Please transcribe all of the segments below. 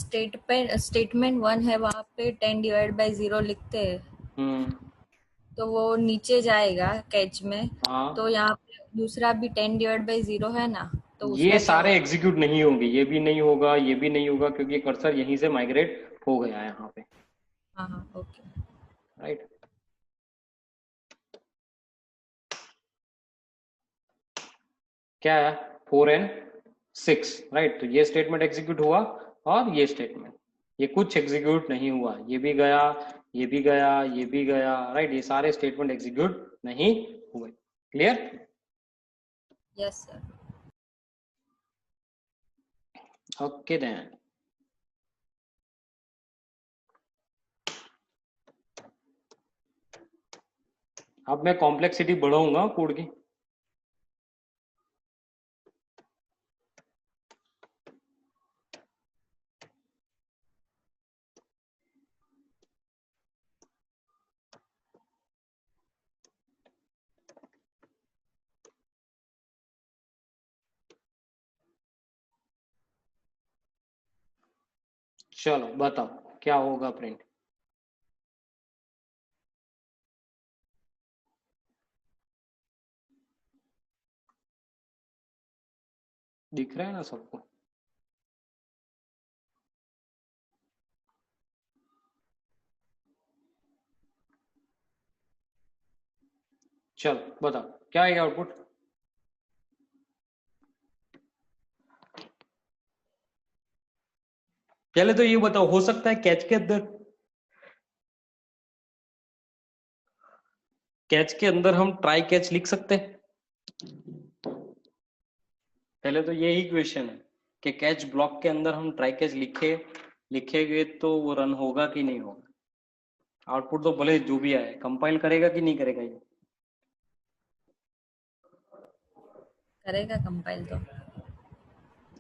Statement 1 है, वहां पे 10/0 लिखते हैं, तो वो नीचे जाएगा कैच में। हाँ, तो यहाँ पे दूसरा भी 10/0 है ना, तो ये उसका क्या सारे होगा? एग्जीक्यूट नहीं होंगे, ये भी नहीं होगा, ये भी नहीं होगा, क्योंकि कर्सर यहीं से माइग्रेट हो गया है यहाँ पे। हाँ हाँ, ओके। राइट, क्या है, 4 and 6, राइट। तो ये स्टेटमेंट एग्जीक्यूट हुआ और ये स्टेटमेंट, ये कुछ एग्जीक्यूट नहीं हुआ, ये भी गया, ये भी गया, ये भी गया, राइट। ये सारे स्टेटमेंट एग्जीक्यूट नहीं हुए। Clear? Yes sir. Okay then, अब मैं कॉम्प्लेक्सिटी बढ़ाऊंगा कोड की। चलो बताओ क्या होगा प्रिंट। दिख रहा है ना सबको? चलो बताओ क्या आएगा आउटपुट। पहले तो ये बताओ, हो सकता है कैच के अंदर हम ट्राई कैच लिख सकते हैं? पहले तो यही क्वेश्चन है कि कैच ब्लॉक के अंदर हम ट्राई कैच लिखेंगे तो वो रन होगा कि नहीं होगा। आउटपुट तो भले जो भी आए, कंपाइल करेगा कि नहीं करेगा ये? करेगा कंपाइल तो।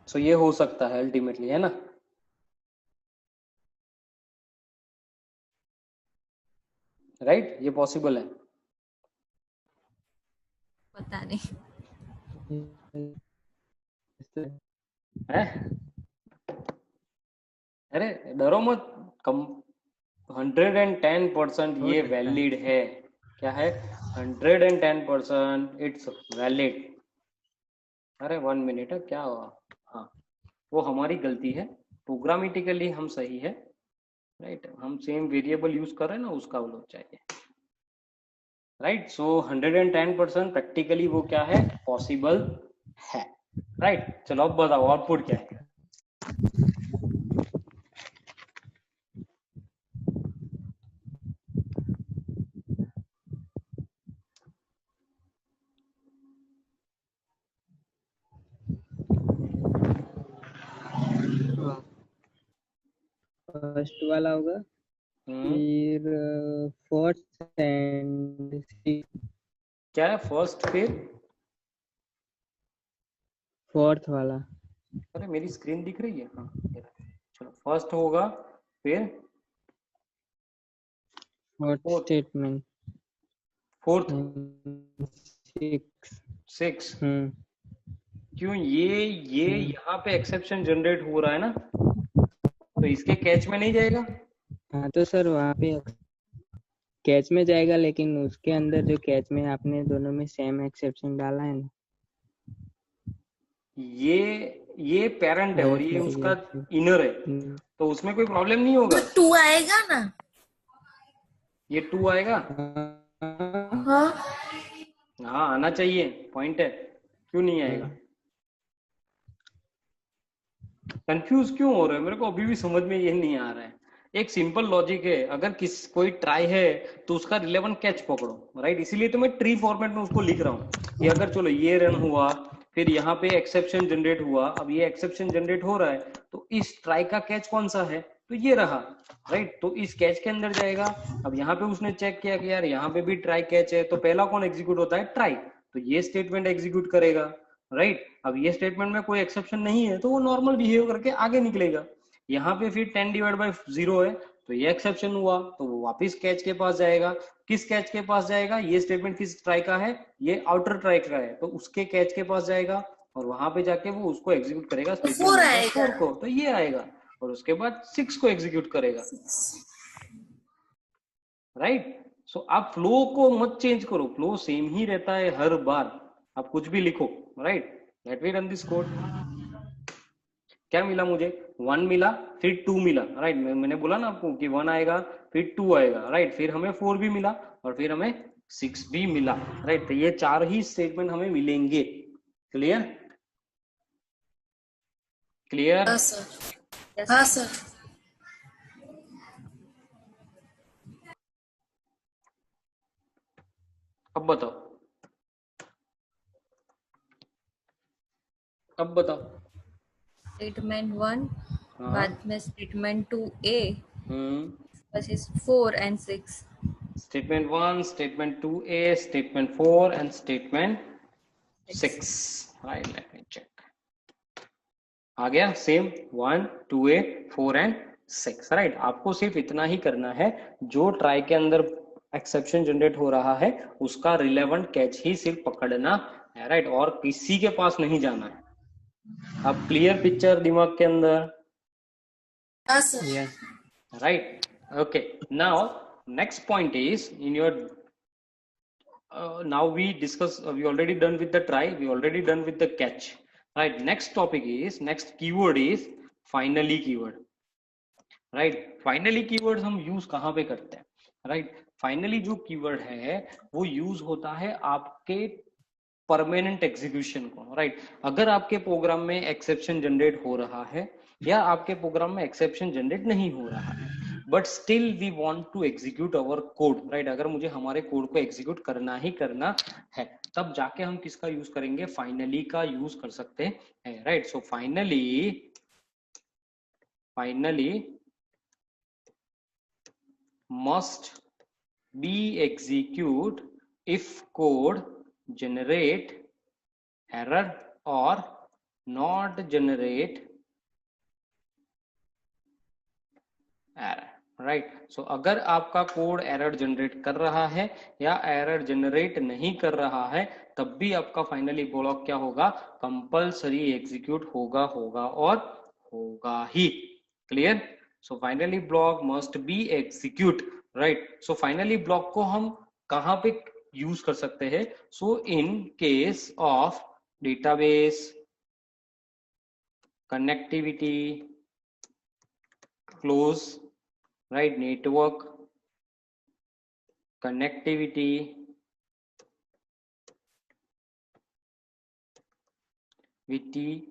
सो ये हो सकता है अल्टीमेटली, है ना? राइट, ये पॉसिबल है। पता नहीं। है? अरे डरो मत, कम 110% हो ये सकता है। वैलिड है। क्या है? 110% इट्स वैलिड। अरे 1 मिनट है, क्या हुआ? हाँ, वो हमारी गलती है, प्रोग्रामेटिकली हम सही है, राइट। हम सेम वेरिएबल यूज कर रहे हैं ना, उसका वो लोग चाहिए, राइट। सो 110% प्रैक्टिकली वो क्या है, पॉसिबल है, राइट। चलो अब बताओ आउटपुट क्या है। फर्स्ट वाला होगा, फिर फोर्थ एंड क्या है फर्स्ट, फिर? फोर्थ वाला। अरे मेरी स्क्रीन दिख रही है? हाँ, चलो फर्स्ट होगा, फिर फोर्थ स्टेटमेंट फोर्थ, 6। 6। क्यों ये यहाँ पे एक्सेप्शन जनरेट हो रहा है ना, तो इसके कैच में नहीं जाएगा? हाँ तो सर वहाँ पे कैच में जाएगा, लेकिन उसके अंदर जो कैच में आपने दोनों में सेम एक्सेप्शन डाला है ना, ये पेरेंट है और ये उसका वैसे इनर है, तो उसमें कोई प्रॉब्लम नहीं होगा। 2 आएगा ना? ये 2 आएगा? हाँ। हाँ आना चाहिए, पॉइंट है, क्यों नहीं आएगा? कंफ्यूज क्यों हो रहे हो? मेरे को अभी भी समझ में ये नहीं आ रहा है। एक सिंपल लॉजिक है, अगर कोई ट्राई है तो उसका रिलेवेंट कैच पकड़ो, राइट। इसीलिए तो मैं ट्री फॉर्मेट में उसको लिख रहा हूँ कि अगर चलो ये रन हुआ, फिर यहाँ पे एक्सेप्शन जनरेट हुआ, अब ये एक्सेप्शन जनरेट हो रहा है, तो इस ट्राई का कैच कौन सा है, तो ये रहा, राइट। तो इस कैच के अंदर जाएगा। अब यहाँ पे उसने चेक किया कि यार यहाँ पे भी ट्राई कैच है, तो पहला कौन एग्जीक्यूट होता है, ट्राई, तो ये स्टेटमेंट एग्जीक्यूट करेगा, राइट। अब ये स्टेटमेंट में कोई एक्सेप्शन नहीं है तो वो नॉर्मल बिहेव करके आगे निकलेगा। यहाँ पे फिर 10/0 है, तो ये एक्सेप्शन हुआ, तो वो वापिस कैच के पास जाएगा। किस कैच के पास जाएगा? ये स्टेटमेंट किस ट्राई का है? ये आउटर ट्राई का है, तो उसके कैच के पास जाएगा और वहां पे जाके वो उसको एग्जीक्यूट करेगा, स्टेटमेंट 4 नंबर आएगा। 4 को, तो ये आएगा। और उसके बाद 6 को एग्जीक्यूट करेगा, राइट। सो आप फ्लो को मत चेंज करो, फ्लो सेम ही रहता है हर बार, आप कुछ भी लिखो, right. Let me run this code. क्या मिला मुझे? 1 मिला, फिर 2 मिला, राइट। मैंने बोला ना आपको कि 1 आएगा, फिर 2 आएगा, राइट। फिर हमें 4 भी मिला और फिर हमें 6 भी मिला, राइट। तो ये 4 ही स्टेटमेंट हमें मिलेंगे। क्लियर? क्लियर? हाँ सर, हाँ सर। अब बताओ, अब बताओ। स्टेटमेंट 1 हाँ। बाद में स्टेटमेंट 2A हम्म। बस इस 4 and 6. Statement 1, statement 2A, statement 4 and statement 6. Right, let me check. आ गया सेम 1, 2A, 4 and 6, राइट। आपको सिर्फ इतना ही करना है, जो ट्राई के अंदर एक्सेप्शन जनरेट हो रहा है उसका रिलेवेंट कैच ही सिर्फ पकड़ना है, राइट। और किसी के पास नहीं जाना है। अब क्लियर पिक्चर दिमाग के अंदर? हाँ sir. Yes right? Okay, now next point is in your now we discuss we already done with the try, we already done with the catch, right? Next topic is, next keyword is finally keyword, right? Finally keywords हम use कहाँ पे करते हैं, right? Finally जो keyword है वो use होता है आपके परमानेंट एग्जीक्यूशन को, राइट। अगर आपके प्रोग्राम में एक्सेप्शन जनरेट हो रहा है या आपके प्रोग्राम में एक्सेप्शन जनरेट नहीं हो रहा है, but still we want to execute our code, right. अगर मुझे हमारे कोड को एग्जीक्यूट करना ही करना है, तब जाके हम किसका यूज करेंगे? फाइनली का यूज कर सकते हैं, right. So finally must be execute if code generate error or not generate error, right? So अगर आपका कोड एरर जनरेट कर रहा है या एरर जनरेट नहीं कर रहा है, तब भी आपका फाइनली ब्लॉक क्या होगा? कंपल्सरी एग्जीक्यूट होगा और होगा ही। Clear? So finally block must be execute, right. So finally block को हम कहां पे यूज कर सकते हैं? So in case of database, connectivity, close, right, network, connectivity, विटी,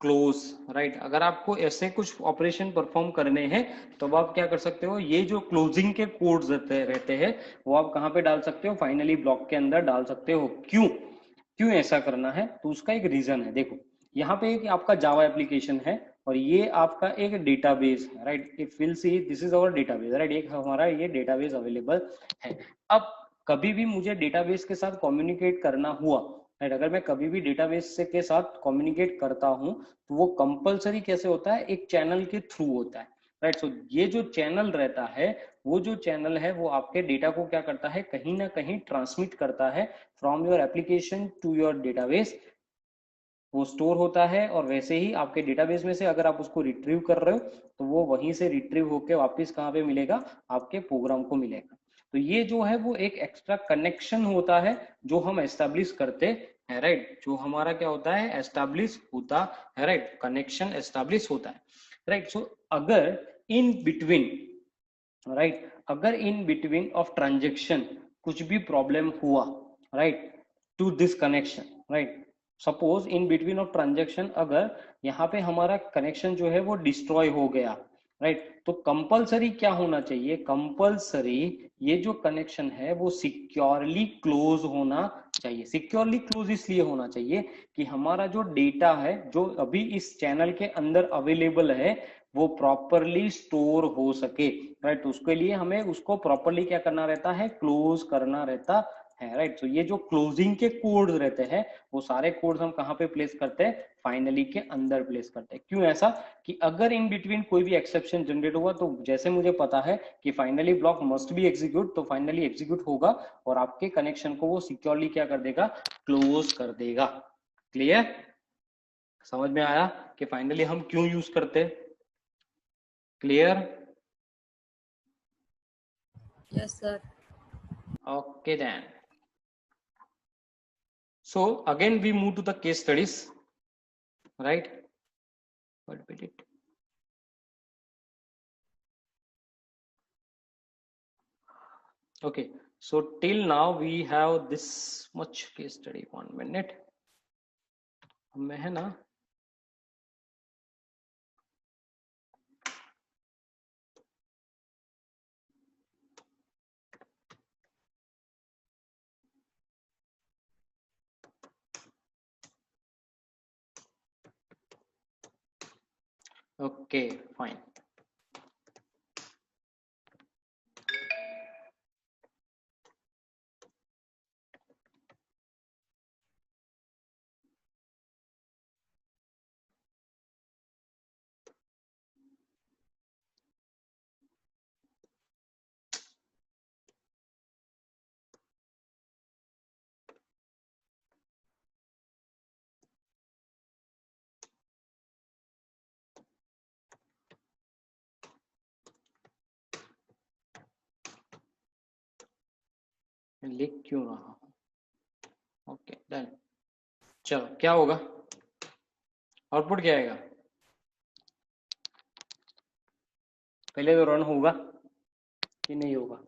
क्लोज, राइट। अगर आपको ऐसे कुछ ऑपरेशन परफॉर्म करने हैं तो आप क्या कर सकते हो? ये जो क्लोजिंग के कोड्स रहते हैं वो आप कहां पे डाल सकते हो? फाइनली ब्लॉक के अंदर डाल सकते हो। क्यों ऐसा करना है? तो उसका एक रीजन है। देखो, यहाँ पे एक आपका जावा एप्लीकेशन है और ये आपका एक डेटाबेस है, right. If will see this is our database, right. एक हमारा ये डेटाबेस अवेलेबल है। अब कभी भी मुझे डेटाबेस के साथ कम्युनिकेट करना हुआ, राइट, अगर मैं कभी भी डेटाबेस से के साथ कम्युनिकेट करता हूं तो वो कंपलसरी कैसे होता है? एक चैनल के थ्रू होता है, राइट। सो ये जो चैनल रहता है, वो जो चैनल है वो आपके डेटा को क्या करता है? कहीं ना कहीं ट्रांसमिट करता है from your application to your database. वो स्टोर होता है और वैसे ही आपके डेटाबेस में से अगर आप उसको रिट्रीव कर रहे हो तो वो वहीं से रिट्रीव होके वापस कहाँ पे मिलेगा? आपके प्रोग्राम को मिलेगा। तो ये जो है वो एक एक्स्ट्रा कनेक्शन होता है जो हम एस्टेब्लिश करते हैं, राइट। जो हमारा क्या होता है? एस्टेब्लिश होता है, राइट। कनेक्शन एस्टेब्लिश होता है, राइट। सो अगर इन बिटवीन, राइट, अगर इन बिटवीन ऑफ ट्रांजेक्शन कुछ भी प्रॉब्लम हुआ, right, to this connection, right, suppose in between of transaction अगर यहाँ पे हमारा कनेक्शन जो है वो डिस्ट्रॉय हो गया, राइट, तो कंपलसरी क्या होना चाहिए? कंपलसरी ये जो कनेक्शन है वो सिक्योरली क्लोज होना चाहिए। सिक्योरली क्लोज इसलिए होना चाहिए कि हमारा जो डेटा है जो अभी इस चैनल के अंदर अवेलेबल है वो प्रॉपरली स्टोर हो सके, राइट। उसके लिए हमें उसको प्रॉपरली क्या करना रहता है? क्लोज करना रहता है, राइट। तो ये जो क्लोजिंग के कोड रहते हैं वो सारे कोड्स हम कहाँ पे प्लेस करते हैं? फाइनली के अंदर प्लेस करते हैं। क्यों ऐसा? कि अगर इन बिटवीन कोई भी एक्सेप्शन जनरेट हुआ तो जैसे मुझे पता है कि finally block must be execute, तो फाइनली एग्जीक्यूट होगा और आपके कनेक्शन को वो सिक्योरली क्या कर देगा? क्लोज कर देगा। क्लियर? समझ में आया कि फाइनली हम क्यों यूज करते हैं? Clear? Yes, sir. Okay then. So again we move to the case studies, right? What we did. Okay, so till now we have this much case study. 1 minute. हमें है ना Okay, fine. लिख क्यों रहा हूँ? Okay done. चलो क्या होगा? आउटपुट क्या आएगा? पहले तो रन होगा कि नहीं होगा?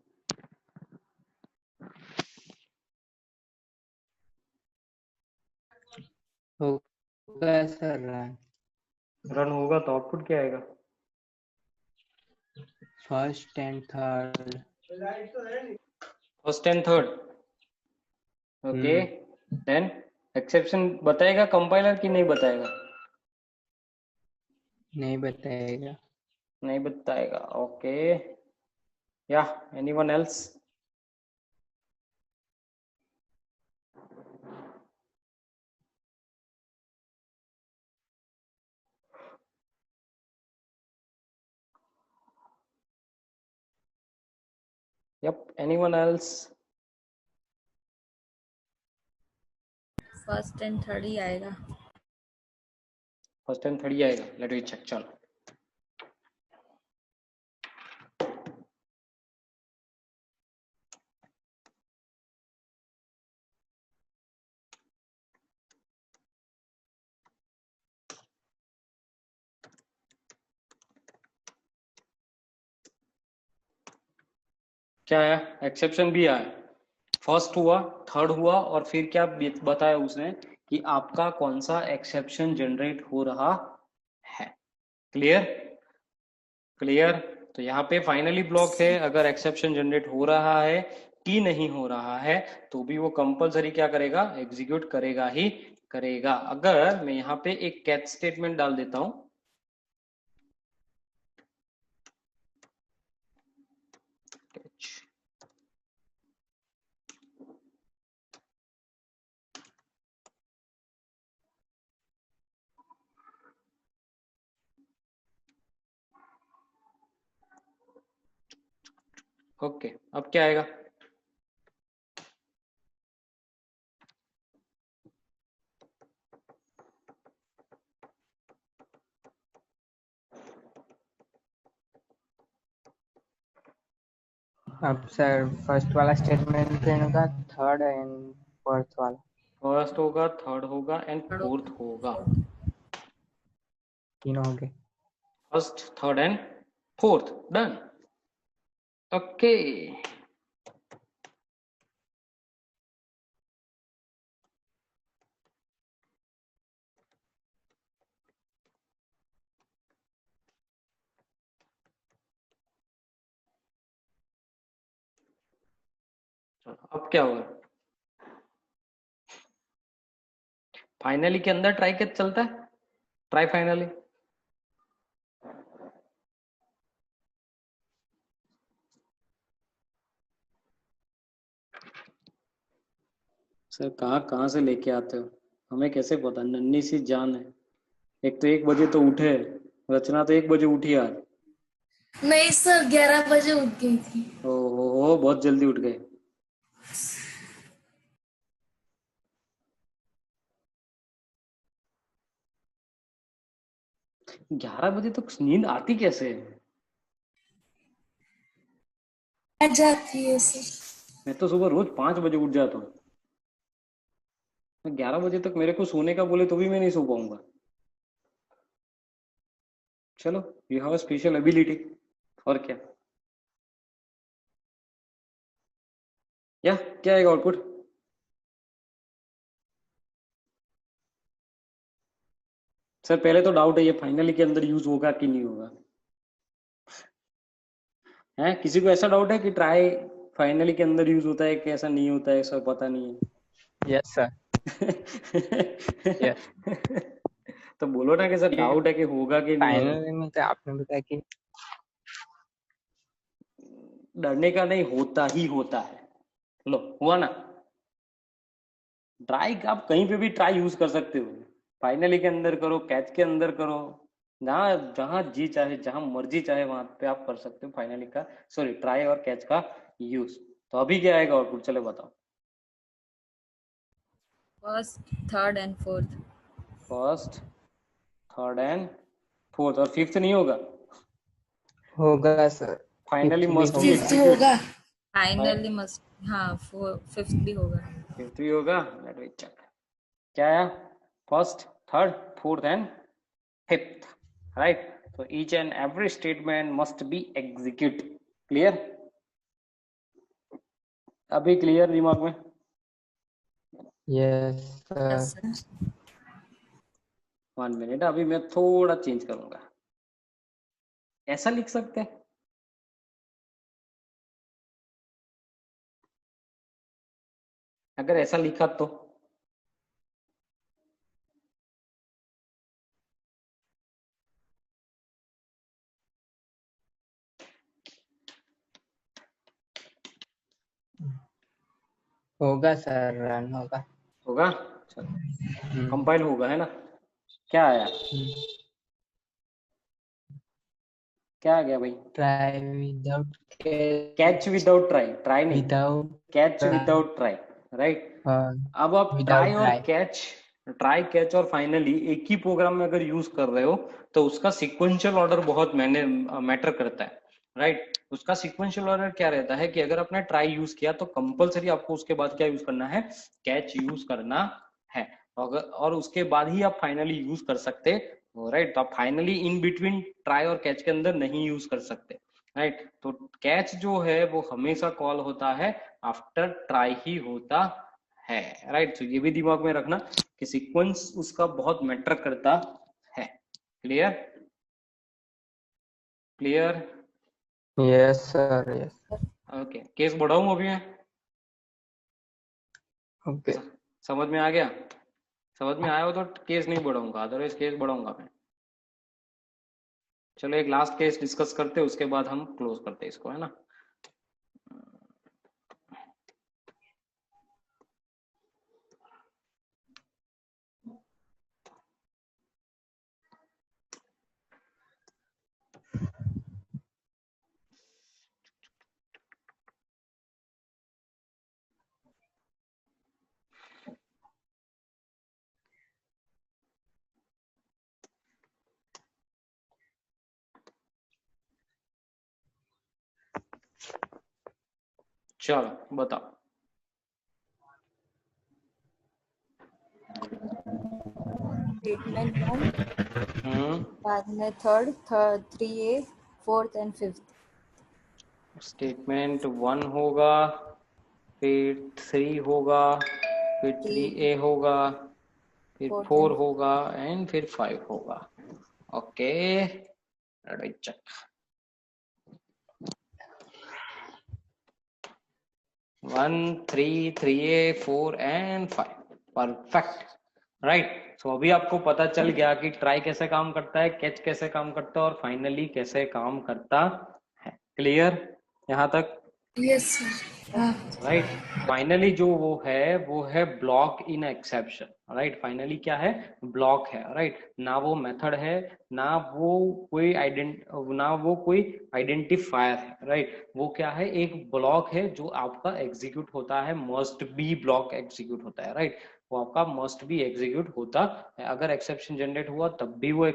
होगा सर. रन होगा तो आउटपुट क्या आएगा? First and third. First and third. Okay then exception बताएगा कंपाइलर कि नहीं बताएगा? नहीं बताएगा. नहीं बताएगा. ओके या anyone else? Yep, anyone else? First and third ही आएगा. फर्स्ट एंड थर्ड ही आएगा. Let me check. चलो क्या आया? एक्सेप्शन भी आया. फर्स्ट हुआ, थर्ड हुआ और फिर क्या बताया उसने कि आपका कौन सा एक्सेप्शन जनरेट हो रहा है. क्लियर? क्लियर. तो यहाँ पे फाइनली ब्लॉक है. अगर एक्सेप्शन जनरेट हो रहा है कि नहीं हो रहा है तो भी वो कंपलसरी क्या करेगा? एग्जीक्यूट करेगा ही करेगा. अगर मैं यहाँ पे एक कैच स्टेटमेंट डाल देता हूं, ओके अब क्या आएगा? अब सर फर्स्ट वाला स्टेटमेंट होगा, थर्ड एंड फोर्थ वाला. फर्स्ट होगा, थर्ड होगा एंड फोर्थ होगा. तीनों हो गए. First, third and fourth. Done. Okay अब क्या होगा? फाइनली के अंदर ट्राई कैच चलता है. Try finally. सर कहाँ कहाँ से लेके आते हो? हमें कैसे पता? नन्ही सी जान है. एक तो 1 बजे तो उठे. रचना तो 1 बजे उठी आज. नहीं सर 11 बजे उठ गई थी. ओ बहुत जल्दी उठ गए. 11 बजे तक नींद आती कैसे है? आ जाती है सर। मैं तो सुबह रोज 5 बजे उठ जाता हूँ। 11 बजे तक मेरे को सोने का बोले तो भी मैं नहीं सो पाऊंगा। चलो, you have a special ability. और क्या, या क्या आएगा आउटपुट? सर पहले तो डाउट है ये फाइनली के अंदर यूज होगा कि नहीं होगा। है किसी को ऐसा डाउट है कि ट्राई फाइनली के अंदर यूज होता है कि ऐसा नहीं होता है, सर पता नहीं यस सर। है। यस। तो बोलो ना कि सर डाउट है कि होगा कि नहीं होगा। फाइनल में तो आपने बताया कि डरने का नहीं, होता ही होता है। लो हुआ ना। ट्राई आप कहीं पे भी ट्राई यूज कर सकते हो। फाइनली के अंदर करो, कैच के अंदर करो, जहां जहां जी चाहे, जहां मर्जी चाहे वहां पे आप कर सकते हो फाइनली का, सॉरी ट्राई और कैच का यूज। तो अभी क्या आएगा आउटपुट, चलो बताओ। First, third and fourth. First, third and fourth, और फिफ्थ नहीं होगा? होगा सर। फाइनली फिफ्थ भी मस्ट बी होगा। Fifth execute. होगा। फाइनली मस्ट, हाँ फिफ्थ भी होगा। फिफ्थ भी होगा, लेट मी चेक। क्या आया? First, third, fourth and fifth, right. So each and every statement must be execute. Clear? अभी क्लियर दिमाग में? Yes yes sir. Sir. 1 minute, अभी मैं थोड़ा चेंज करूंगा। ऐसा लिख सकते हैं? अगर ऐसा लिखा तो होगा सर, रन होगा। होगा। चलो कंपाइल होगा, है ना? क्या आया? क्या आ गया भाई? Try without catch without try, try नहीं, without catch without try, right. अब आप विदाउट ट्राई और ट्राई। कैच, ट्राई कैच और फाइनली एक ही प्रोग्राम में अगर यूज कर रहे हो तो उसका सिक्वेंशियल ऑर्डर बहुत मैटर करता है, राइट। उसका सिक्वेंशियल ऑर्डर क्या रहता है कि अगर आपने ट्राई यूज किया तो कंपलसरी आपको उसके बाद क्या यूज करना है? कैच यूज करना है। और उसके बाद ही आप फाइनली यूज कर सकते हो, राइट। तो आप फाइनली इन बिटवीन ट्राई और कैच के अंदर नहीं यूज कर सकते, राइट। तो कैच जो है वो हमेशा कॉल होता है आफ्टर ट्राई ही होता है, राइट। तो ये भी दिमाग में रखना कि सीक्वेंस उसका बहुत मैटर करता है। Clear? Clear? Yes sir. Yes. Okay, case बढ़ाऊं अभी मैं? ओके। समझ में आ गया? समझ में आया हो तो केस नहीं बढ़ाऊंगा, अदरवाइज केस बढ़ाऊंगा मैं। चलो एक लास्ट केस डिस्कस करते हैं, उसके बाद हम क्लोज करते हैं इसको, है ना। चलो बताओ। स्टेटमेंट 1, बाद में third, 3A, fourth and fifth. Statement 1 होगा, फिर 3 होगा, फिर 3A होगा, फिर 4 होगा एंड फिर 5 होगा। Okay, check. 1, 3, 3A, 4 and 5, perfect, right. So अभी आपको पता चल गया कि ट्राई कैसे काम करता है, कैच कैसे काम करता है और फाइनली कैसे काम करता है। क्लियर यहाँ तक? Yes sir. हाँ। राइट। फाइनली जो वो है block in exception, right. Finally क्या है? ब्लॉक है, राइट। ना वो मेथड है, ना वो कोई आइडेंटिफायर है, राइट। वो क्या है? एक ब्लॉक है जो आपका एग्जीक्यूट होता है, मस्ट बी ब्लॉक एग्जीक्यूट होता है, राइट। वो आपका मस्ट बी एग्जीक्यूट होता है। अगर एक्सेप्शन जनरेट हुआ तब भी वो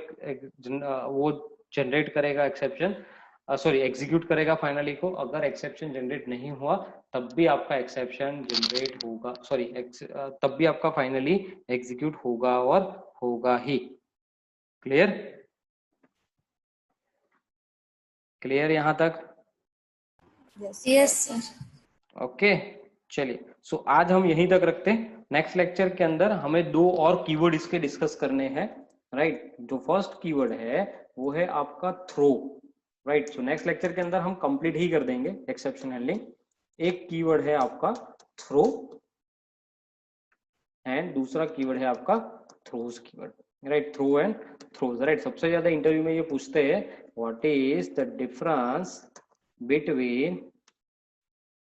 जनरेट करेगा एक्सेप्शन, सॉरी एग्जीक्यूट करेगा फाइनली को। अगर एक्सेप्शन जनरेट नहीं हुआ तब भी आपका एक्सेप्शन जनरेट होगा, सॉरी तब भी आपका फाइनली एग्जीक्यूट होगा और होगा ही। क्लियर? क्लियर यहां तक? Yes sir. ओके चलिए, सो आज हम यहीं तक रखते हैं। नेक्स्ट लेक्चर के अंदर हमें 2 और कीवर्ड इसके डिस्कस करने हैं, राइट। जो फर्स्ट कीवर्ड है वो है आपका throw, right. So next lecture के अंदर हम कंप्लीट ही कर देंगे एक्सेप्शन हैंडलिंग। एक कीवर्ड है आपका थ्रो एंड दूसरा कीवर्ड है आपका throws keyword, right. Throw and throws, right. सबसे ज्यादा इंटरव्यू में ये पूछते हैं what is the difference between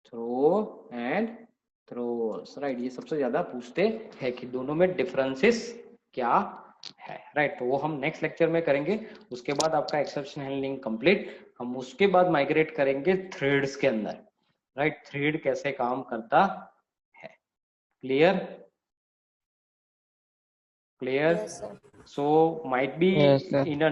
throw and throws, right. ये सबसे ज्यादा पूछते हैं कि दोनों में डिफरेंसेस क्या है, राइट। तो वो हम नेक्स्ट लेक्चर में करेंगे। उसके बाद आपका एक्सेप्शन हैंडलिंग कंप्लीट, हम उसके बाद माइग्रेट करेंगे थ्रेड्स के अंदर, राइट। थ्रेड कैसे काम करता है। Clear? Clear? Yes, sir. So might be Yes, sir. in a